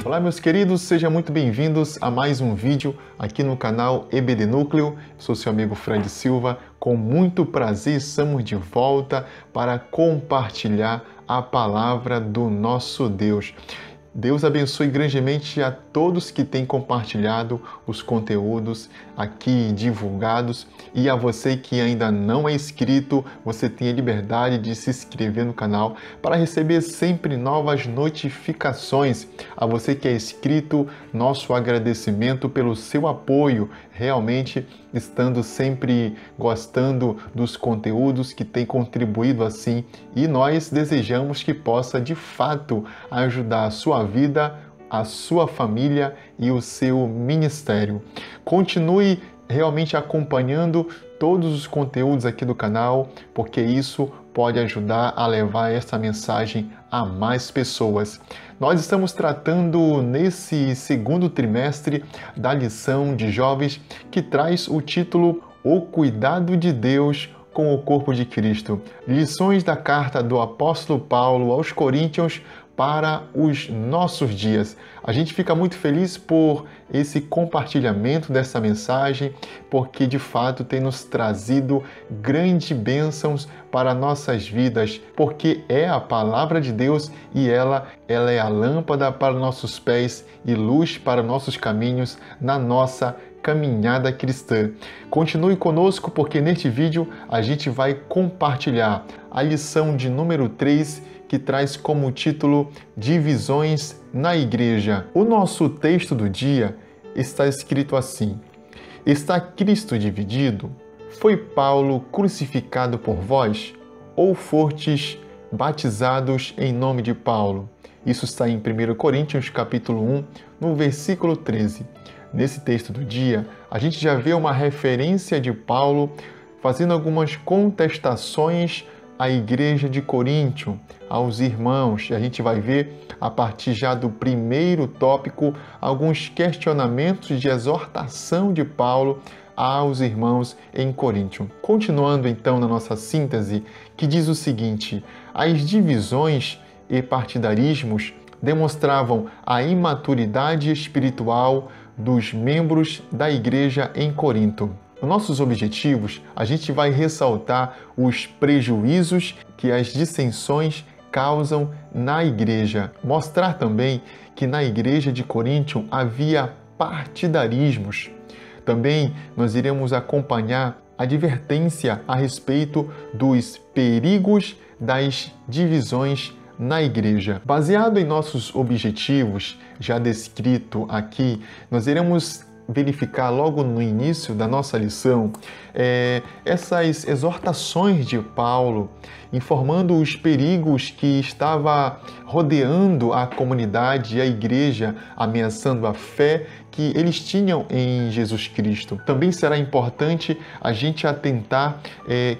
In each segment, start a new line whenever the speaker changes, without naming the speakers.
Olá meus queridos, sejam muito bem-vindos a mais um vídeo aqui no canal EBD Núcleo. Sou seu amigo Fred Silva, com muito prazer estamos de volta para compartilhar a palavra do nosso Deus. Deus abençoe grandemente a todos que têm compartilhado os conteúdos aqui divulgados, e a você que ainda não é inscrito, você tem a liberdade de se inscrever no canal para receber sempre novas notificações. A você que é inscrito, nosso agradecimento pelo seu apoio, realmente estando sempre gostando dos conteúdos que tem contribuído assim, e nós desejamos que possa de fato ajudar a sua vida, a sua família e o seu ministério. Continue realmente acompanhando todos os conteúdos aqui do canal, porque isso pode ajudar a levar essa mensagem a mais pessoas. Nós estamos tratando nesse segundo trimestre da lição de jovens que traz o título O Cuidado de Deus com o Corpo de Cristo. Lições da carta do apóstolo Paulo aos Coríntios para os nossos dias. A gente fica muito feliz por esse compartilhamento dessa mensagem, porque de fato tem nos trazido grandes bênçãos para nossas vidas, porque é a palavra de Deus e ela é a lâmpada para nossos pés e luz para nossos caminhos na nossa caminhada cristã. Continue conosco, porque neste vídeo a gente vai compartilhar a lição de número 3, que traz como título Divisões na Igreja. O nosso texto do dia está escrito assim: Está Cristo dividido? Foi Paulo crucificado por vós? Ou fostes batizados em nome de Paulo? Isso está em 1 Coríntios capítulo 1, no versículo 13. Nesse texto do dia, a gente já vê uma referência de Paulo fazendo algumas contestações à igreja de Coríntio, aos irmãos. A gente vai ver, a partir já do primeiro tópico, alguns questionamentos de exortação de Paulo aos irmãos em Coríntio. Continuando então na nossa síntese, que diz o seguinte: as divisões e partidarismos demonstravam a imaturidade espiritual dos membros da igreja em Corinto. Nos nossos objetivos, a gente vai ressaltar os prejuízos que as dissensões causam na igreja. Mostrar também que na igreja de Coríntio havia partidarismos. Também nós iremos acompanhar a advertência a respeito dos perigos das divisões na igreja. Baseado em nossos objetivos, já descrito aqui, nós iremos verificar logo no início da nossa lição essas exortações de Paulo, informando os perigos que estava rodeando a comunidade e a igreja, ameaçando a fé que eles tinham em Jesus Cristo. Também será importante a gente atentar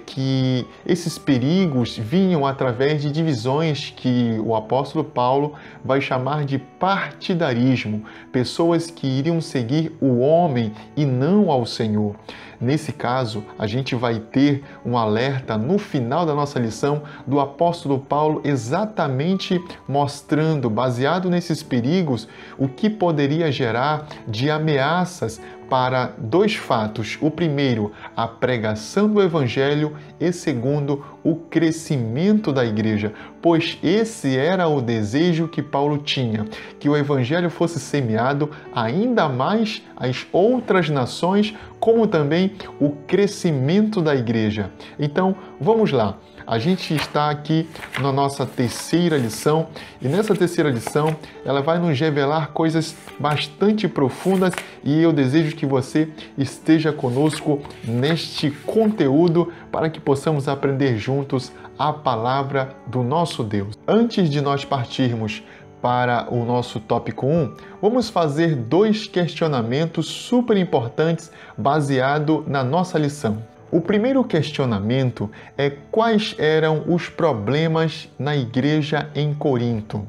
que esses perigos vinham através de divisões que o apóstolo Paulo vai chamar de partidarismo, pessoas que iriam seguir o homem e não ao Senhor. Nesse caso, a gente vai ter um alerta no final da nossa lição do apóstolo Paulo, exatamente mostrando, baseado nesses perigos, o que poderia gerar de ameaças para dois fatos. O primeiro, a pregação do Evangelho, e segundo, o crescimento da igreja, pois esse era o desejo que Paulo tinha, que o Evangelho fosse semeado ainda mais às outras nações, como também o crescimento da igreja. Então, vamos lá. A gente está aqui na nossa terceira lição, e nessa terceira lição ela vai nos revelar coisas bastante profundas, e eu desejo que você esteja conosco neste conteúdo para que possamos aprender juntos a palavra do nosso Deus. Antes de nós partirmos para o nosso tópico 1, vamos fazer dois questionamentos super importantes baseado na nossa lição. O primeiro questionamento é: quais eram os problemas na igreja em Corinto?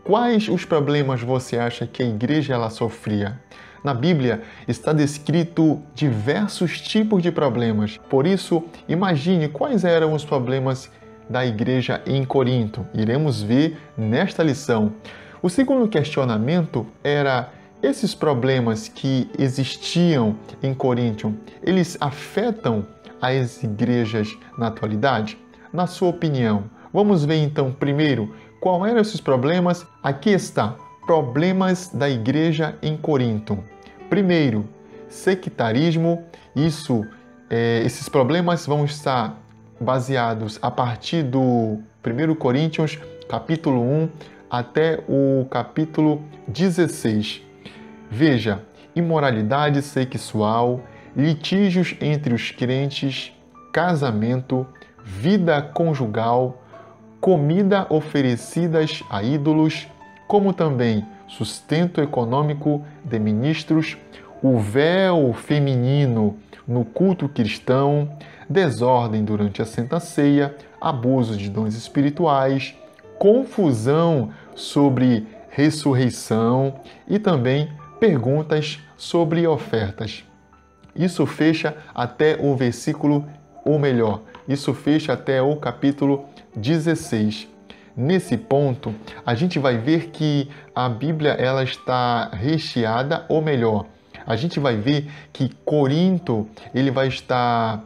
Quais os problemas você acha que a igreja ela sofria? Na Bíblia está descrito diversos tipos de problemas. Por isso, imagine quais eram os problemas da igreja em Corinto. Iremos ver nesta lição. O segundo questionamento era: esses problemas que existiam em Corinto, eles afetam as igrejas na atualidade? Na sua opinião, vamos ver então primeiro qual eram esses problemas. Aqui está, problemas da igreja em Corinto. Primeiro, sectarismo. Esses problemas vão estar baseados a partir do 1 Coríntios, capítulo 1, até o capítulo 16. Veja, imoralidade sexual, litígios entre os crentes, casamento, vida conjugal, comida oferecidas a ídolos, como também sustento econômico de ministros, o véu feminino no culto cristão, desordem durante a Santa Ceia, abuso de dons espirituais, confusão sobre ressurreição e também perguntas sobre ofertas. Isso fecha até o versículo, ou melhor, isso fecha até o capítulo 16. Nesse ponto, a gente vai ver que a Bíblia ela está recheada, ou melhor, a gente vai ver que Corinto ele vai estar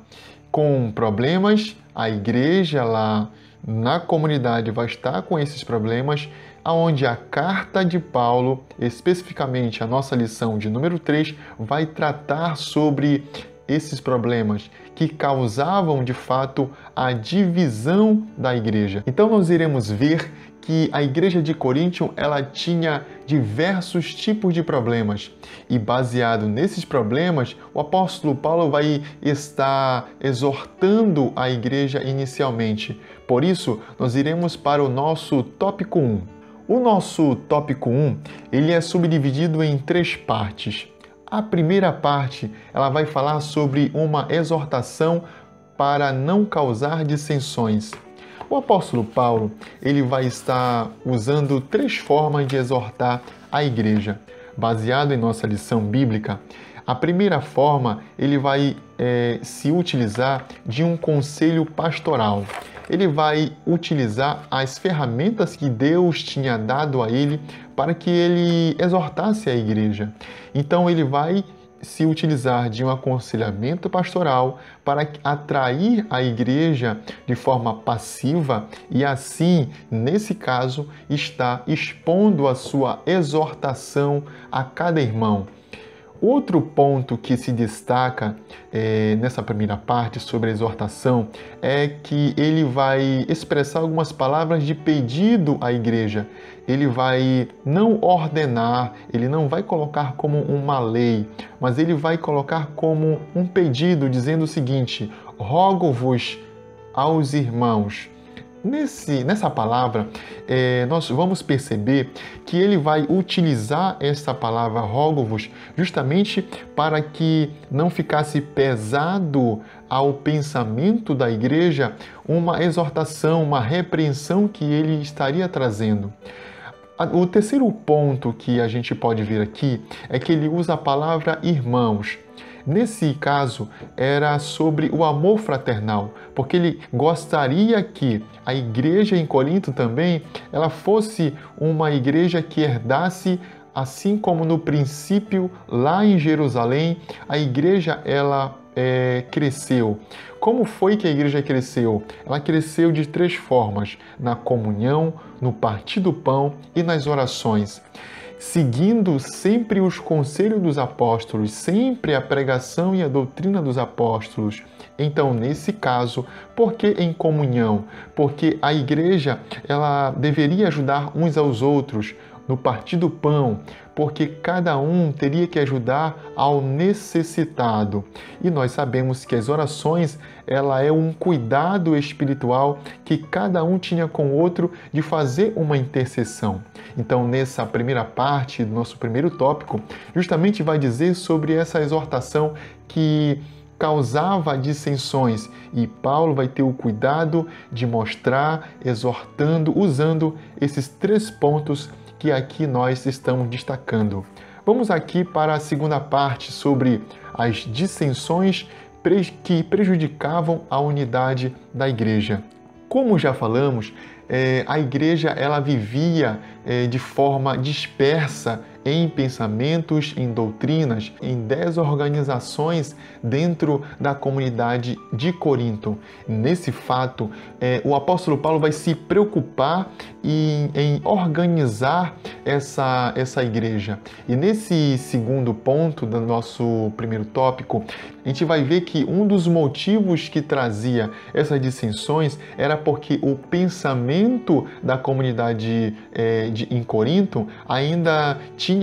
com problemas, a igreja lá na comunidade vai estar com esses problemas, aonde a carta de Paulo, especificamente a nossa lição de número 3, vai tratar sobre esses problemas que causavam de fato a divisão da igreja. Então nós iremos ver que a igreja de Corinto ela tinha diversos tipos de problemas e baseado nesses problemas, o apóstolo Paulo vai estar exortando a igreja inicialmente. Por isso, nós iremos para o nosso tópico 1. O nosso tópico 1, ele é subdividido em 3 partes. A primeira parte, ela vai falar sobre uma exortação para não causar dissensões. O apóstolo Paulo, ele vai estar usando 3 formas de exortar a igreja, baseado em nossa lição bíblica. A primeira forma, ele vai se utilizar de um conselho pastoral. Ele vai utilizar as ferramentas que Deus tinha dado a ele para que ele exortasse a igreja. Então, ele vai se utilizar de um aconselhamento pastoral para atrair a igreja de forma passiva e assim, nesse caso, está expondo a sua exortação a cada irmão. Outro ponto que se destaca nessa primeira parte sobre a exortação é que ele vai expressar algumas palavras de pedido à igreja. Ele vai não ordenar, ele não vai colocar como uma lei, mas ele vai colocar como um pedido, dizendo o seguinte: rogo-vos aos irmãos. Nessa palavra, nós vamos perceber que ele vai utilizar essa palavra rogo-vos justamente para que não ficasse pesado ao pensamento da igreja uma exortação, uma repreensão que ele estaria trazendo. O terceiro ponto que a gente pode ver aqui é que ele usa a palavra irmãos. Nesse caso, era sobre o amor fraternal, porque ele gostaria que a igreja em Corinto também ela fosse uma igreja que herdasse, assim como no princípio lá em Jerusalém, a igreja ela cresceu. Como foi que a igreja cresceu? Ela cresceu de 3 formas: na comunhão, no partir do pão e nas orações. Seguindo sempre os conselhos dos apóstolos, sempre a pregação e a doutrina dos apóstolos. Então, nesse caso, por que em comunhão? Porque a igreja ela deveria ajudar uns aos outros no partir do pão, porque cada um teria que ajudar ao necessitado. E nós sabemos que as orações, ela é um cuidado espiritual que cada um tinha com o outro de fazer uma intercessão. Então, nessa primeira parte do nosso primeiro tópico, justamente vai dizer sobre essa exortação que causava dissensões, e Paulo vai ter o cuidado de mostrar, exortando, usando esses 3 pontos que aqui nós estamos destacando. Vamos aqui para a segunda parte sobre as dissensões que prejudicavam a unidade da igreja. Como já falamos, a igreja ela vivia de forma dispersa em pensamentos, em doutrinas, em desorganizações dentro da comunidade de Corinto. Nesse fato, o apóstolo Paulo vai se preocupar em organizar essa igreja. E nesse segundo ponto do nosso primeiro tópico, a gente vai ver que um dos motivos que trazia essas dissensões era porque o pensamento da comunidade em Corinto ainda tinha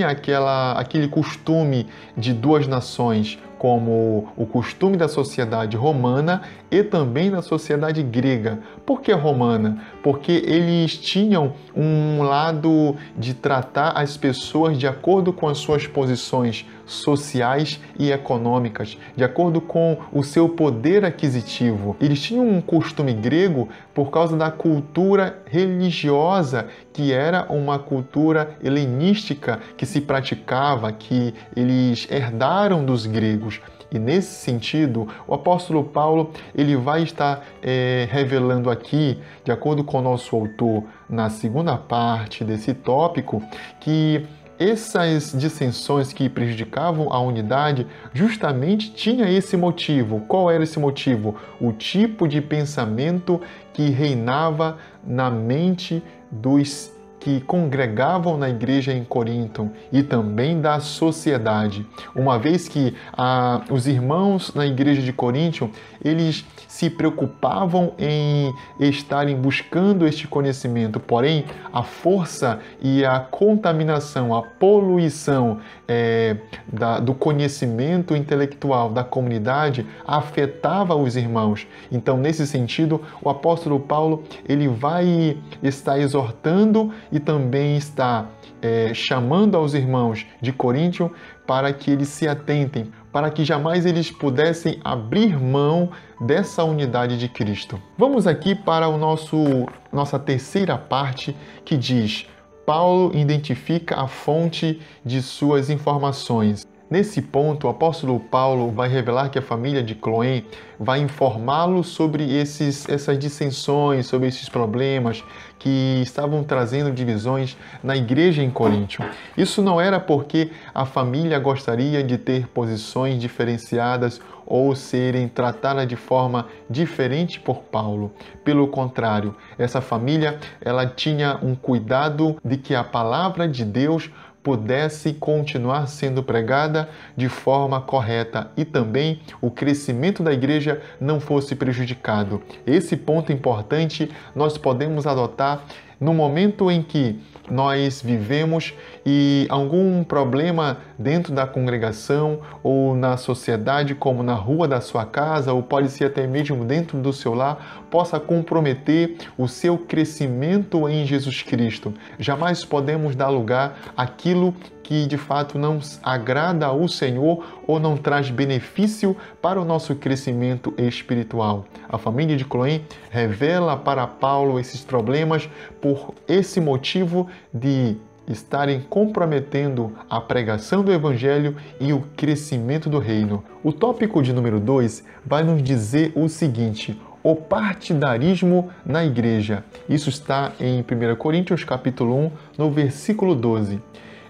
aquele costume de duas nações, como o costume da sociedade romana e também da sociedade grega. Por que romana? Porque eles tinham um lado de tratar as pessoas de acordo com as suas posições sociais e econômicas, de acordo com o seu poder aquisitivo. Eles tinham um costume grego por causa da cultura religiosa, que era uma cultura helenística que se praticava, que eles herdaram dos gregos. E nesse sentido, o apóstolo Paulo ele vai estar revelando aqui, de acordo com o nosso autor, na segunda parte desse tópico, que essas dissensões que prejudicavam a unidade justamente tinha esse motivo. Qual era esse motivo? O tipo de pensamento que reinava na mente dos que congregavam na igreja em Corinto e também da sociedade. Uma vez que os irmãos na igreja de Corinto, eles se preocupavam em estarem buscando este conhecimento, porém a força e a contaminação, a poluição do conhecimento intelectual da comunidade afetava os irmãos. Então, nesse sentido, o apóstolo Paulo ele vai estar exortando e também está chamando aos irmãos de Corinto para que eles se atentem, para que jamais eles pudessem abrir mão dessa unidade de Cristo. Vamos aqui para nossa terceira parte, que diz: Paulo identifica a fonte de suas informações. Nesse ponto, o apóstolo Paulo vai revelar que a família de Cloé vai informá-lo sobre essas dissensões, sobre esses problemas que estavam trazendo divisões na igreja em Corinto. Isso não era porque a família gostaria de ter posições diferenciadas ou serem tratadas de forma diferente por Paulo. Pelo contrário, essa família ela tinha um cuidado de que a palavra de Deus pudesse continuar sendo pregada de forma correta e também o crescimento da igreja não fosse prejudicado. Esse ponto importante nós podemos adotar no momento em que nós vivemos e algum problema dentro da congregação ou na sociedade, como na rua da sua casa, ou pode ser até mesmo dentro do seu lar, possa comprometer o seu crescimento em Jesus Cristo. Jamais podemos dar lugar àquilo que de fato não agrada ao Senhor ou não traz benefício para o nosso crescimento espiritual. A família de Cloé revela para Paulo esses problemas por esse motivo de estarem comprometendo a pregação do Evangelho e o crescimento do reino. O tópico de número 2 vai nos dizer o seguinte: o partidarismo na igreja. Isso está em 1 Coríntios capítulo 1, no versículo 12.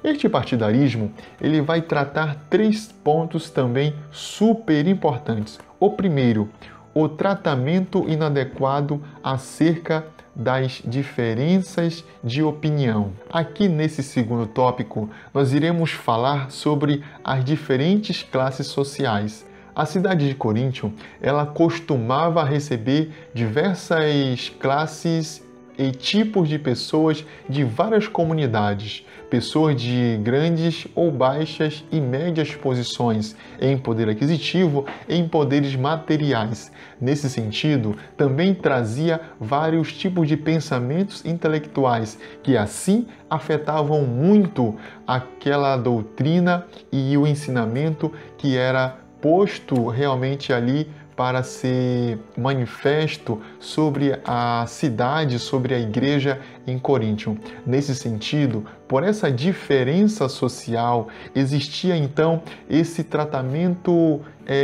Este partidarismo ele vai tratar 3 pontos também super importantes. O primeiro, o tratamento inadequado acerca das diferenças de opinião. Aqui nesse segundo tópico, nós iremos falar sobre as diferentes classes sociais. A cidade de Corinto, ela costumava receber diversas classes e tipos de pessoas de várias comunidades, pessoas de grandes ou baixas e médias posições em poder aquisitivo e em poderes materiais. Nesse sentido, também trazia vários tipos de pensamentos intelectuais que assim afetavam muito aquela doutrina e o ensinamento que era posto realmente ali para ser manifesto sobre a cidade, sobre a igreja em Corinto. Nesse sentido, por essa diferença social, existia então esse tratamento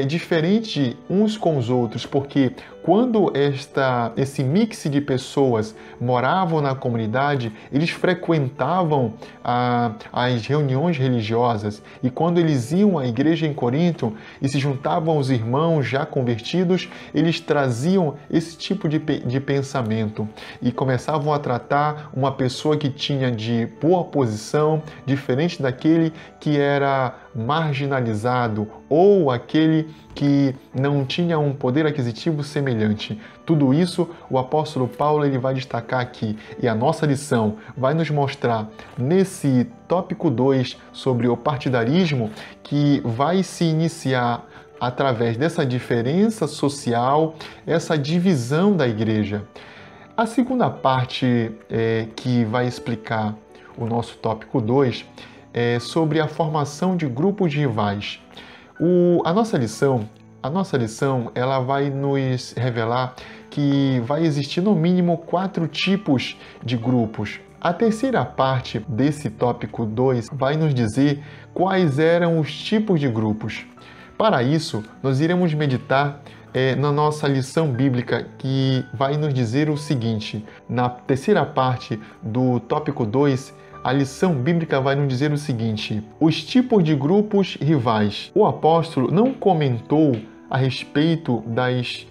diferente uns com os outros, porque quando esse mix de pessoas moravam na comunidade, eles frequentavam as reuniões religiosas, e quando eles iam à igreja em Corinto e se juntavam aos irmãos já convertidos, eles traziam esse tipo de pensamento e começavam a tratar uma pessoa que tinha de boa posição, diferente daquele que era marginalizado ou aquele que não tinha um poder aquisitivo semelhante. Tudo isso o apóstolo Paulo ele vai destacar aqui, e a nossa lição vai nos mostrar nesse tópico 2 sobre o partidarismo, que vai se iniciar através dessa diferença social, essa divisão da igreja. A segunda parte que vai explicar o nosso tópico 2 é sobre a formação de grupos rivais. A nossa lição ela vai nos revelar que vai existir no mínimo 4 tipos de grupos. A terceira parte desse tópico 2 vai nos dizer quais eram os tipos de grupos. Para isso, nós iremos meditar na nossa lição bíblica, que vai nos dizer o seguinte: na terceira parte do tópico 2, a lição bíblica vai nos dizer o seguinte: os tipos de grupos rivais. O apóstolo não comentou a respeito das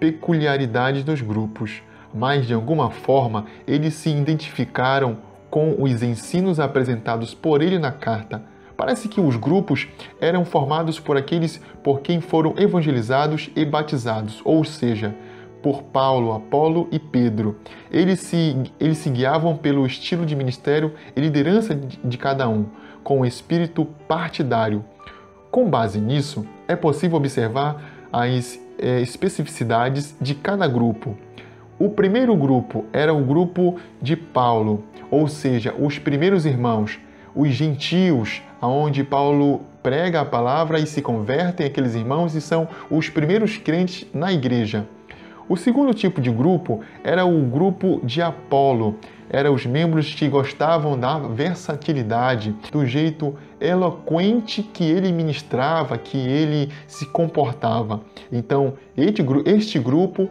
peculiaridades dos grupos, mas de alguma forma eles se identificaram com os ensinos apresentados por ele na carta. Parece que os grupos eram formados por aqueles por quem foram evangelizados e batizados, ou seja, por Paulo, Apolo e Pedro. Eles se guiavam pelo estilo de ministério e liderança de cada um, com o espírito partidário. Com base nisso, é possível observar as especificidades de cada grupo. O primeiro grupo era o grupo de Paulo, ou seja, os primeiros irmãos, os gentios, aonde Paulo prega a palavra e se convertem aqueles irmãos e são os primeiros crentes na igreja. O segundo tipo de grupo era o grupo de Apolo. Eram os membros que gostavam da versatilidade, do jeito eloquente que ele ministrava, que ele se comportava. Então, este grupo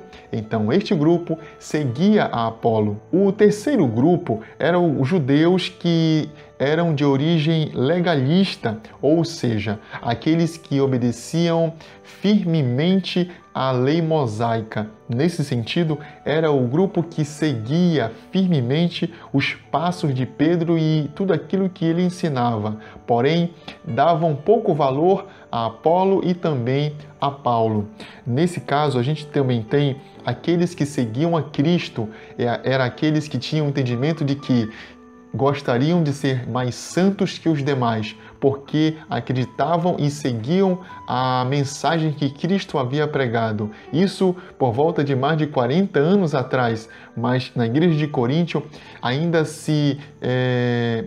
seguia a Apolo. O terceiro grupo eram os judeus que eram de origem legalista, ou seja, aqueles que obedeciam firmemente à lei mosaica. Nesse sentido, era o grupo que seguia firmemente os passos de Pedro e tudo aquilo que ele ensinava, porém, davam pouco valor a Apolo e também a Paulo. Nesse caso, a gente também tem aqueles que seguiam a Cristo, eram aqueles que tinham o entendimento de que gostariam de ser mais santos que os demais, porque acreditavam e seguiam a mensagem que Cristo havia pregado. Isso por volta de mais de 40 anos atrás, mas na igreja de Coríntio ainda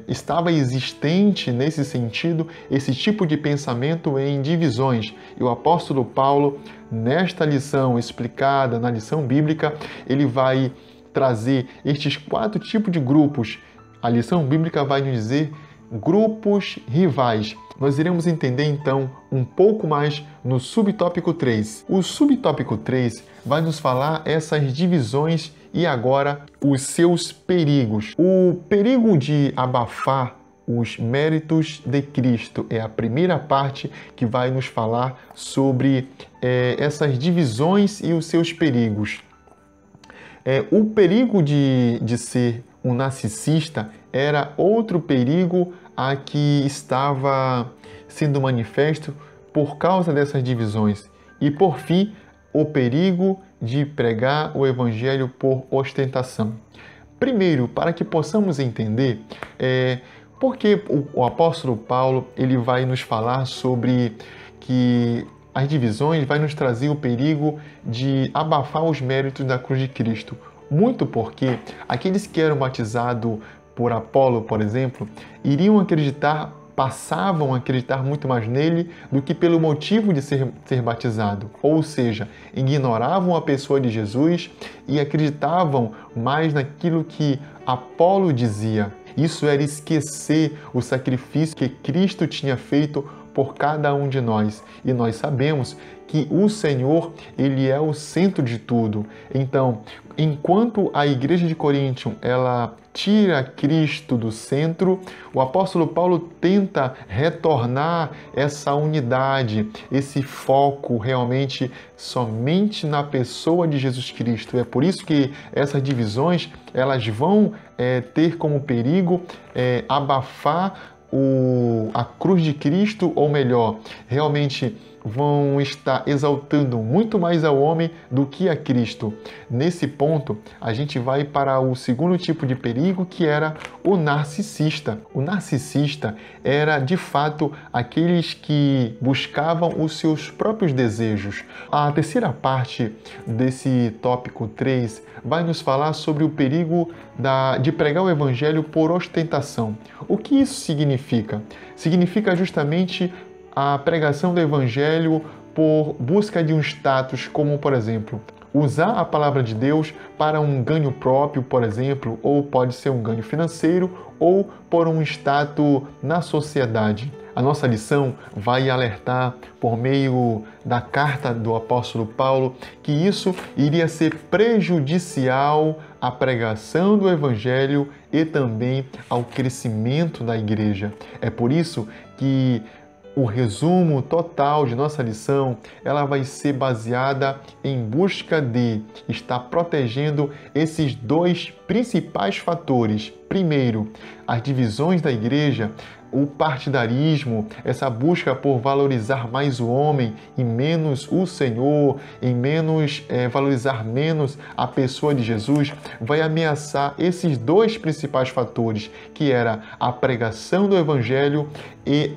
estava existente nesse sentido esse tipo de pensamento em divisões. E o apóstolo Paulo, nesta lição explicada na lição bíblica, ele vai trazer estes 4 tipos de grupos. A lição bíblica vai nos dizer grupos rivais. Nós iremos entender então um pouco mais no subtópico 3. O subtópico 3 vai nos falar essas divisões e agora os seus perigos. O perigo de abafar os méritos de Cristo é a primeira parte que vai nos falar sobre essas divisões e os seus perigos. O perigo de ser um narcisista era outro perigo a que estava sendo manifesto por causa dessas divisões. E, por fim, o perigo de pregar o evangelho por ostentação. Primeiro, para que possamos entender por que o apóstolo Paulo ele vai nos falar sobre que as divisões vai nos trazer o perigo de abafar os méritos da cruz de Cristo. Muito porque aqueles que eram batizados por Apolo, por exemplo, passavam a acreditar muito mais nele do que pelo motivo de ser batizado. Ou seja, ignoravam a pessoa de Jesus e acreditavam mais naquilo que Apolo dizia. Isso era esquecer o sacrifício que Cristo tinha feito por cada um de nós. E nós sabemos que o Senhor, Ele é o centro de tudo. Então, enquanto a igreja de Corinto, ela tira Cristo do centro, o apóstolo Paulo tenta retornar essa unidade, esse foco realmente somente na pessoa de Jesus Cristo. É por isso que essas divisões, elas vão ter como perigo abafar a cruz de Cristo, ou melhor, realmente vão estar exaltando muito mais ao homem do que a Cristo. Nesse ponto, a gente vai para o segundo tipo de perigo, que era o narcisista. O narcisista era, de fato, aqueles que buscavam os seus próprios desejos. A terceira parte desse tópico 3 vai nos falar sobre o perigo de pregar o evangelho por ostentação. O que isso significa? Significa justamente a pregação do evangelho por busca de um status, como, por exemplo, usar a palavra de Deus para um ganho próprio, por exemplo, ou pode ser um ganho financeiro, ou por um status na sociedade. A nossa lição vai alertar, por meio da carta do apóstolo Paulo, que isso iria ser prejudicial à pregação do evangelho e também ao crescimento da igreja. É por isso que o resumo total de nossa lição, ela vai ser baseada em busca de estar protegendo esses dois principais fatores. Primeiro, as divisões da igreja, o partidarismo, essa busca por valorizar mais o homem e menos o Senhor, valorizar menos a pessoa de Jesus, vai ameaçar esses dois principais fatores, que era a pregação do evangelho e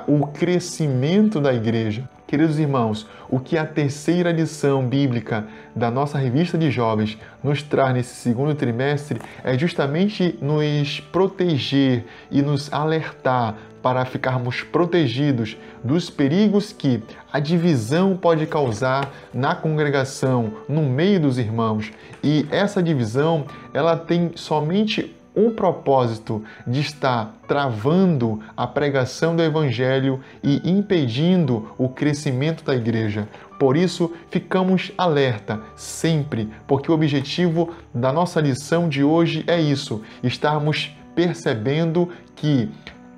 o crescimento da igreja. Queridos irmãos, o que a terceira lição bíblica da nossa revista de jovens nos traz nesse segundo trimestre é justamente nos proteger e nos alertar para ficarmos protegidos dos perigos que a divisão pode causar na congregação, no meio dos irmãos. E essa divisão, ela tem somente um propósito de estar travando a pregação do evangelho e impedindo o crescimento da igreja. Por isso, ficamos alerta sempre, porque o objetivo da nossa lição de hoje é isso, estarmos percebendo que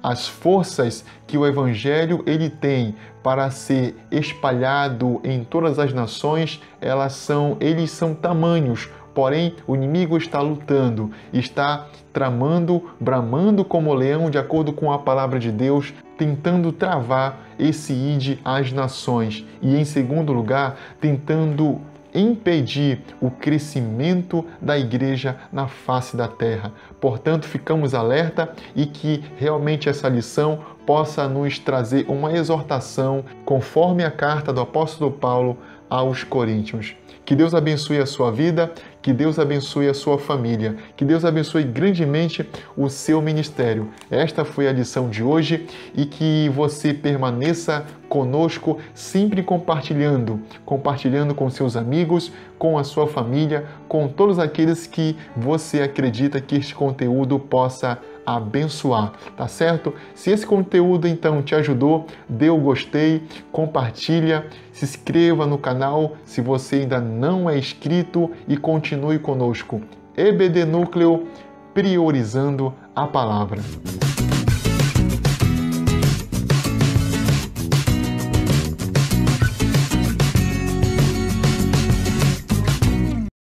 as forças que o evangelho ele tem para ser espalhado em todas as nações, eles são tamanhos. Porém, o inimigo está lutando, está tramando, bramando como leão, de acordo com a palavra de Deus, tentando travar esse ide às nações. E, em segundo lugar, tentando impedir o crescimento da igreja na face da terra. Portanto, ficamos alerta e que realmente essa lição possa nos trazer uma exortação conforme a carta do apóstolo Paulo aos Coríntios. Que Deus abençoe a sua vida, que Deus abençoe a sua família, que Deus abençoe grandemente o seu ministério. Esta foi a lição de hoje e que você permaneça conosco, sempre compartilhando com seus amigos, com a sua família, com todos aqueles que você acredita que este conteúdo possa abençoar, tá certo? Se esse conteúdo então te ajudou, dê o gostei, compartilha, se inscreva no canal se você ainda não é inscrito e continue conosco. EBD Núcleo, priorizando a palavra.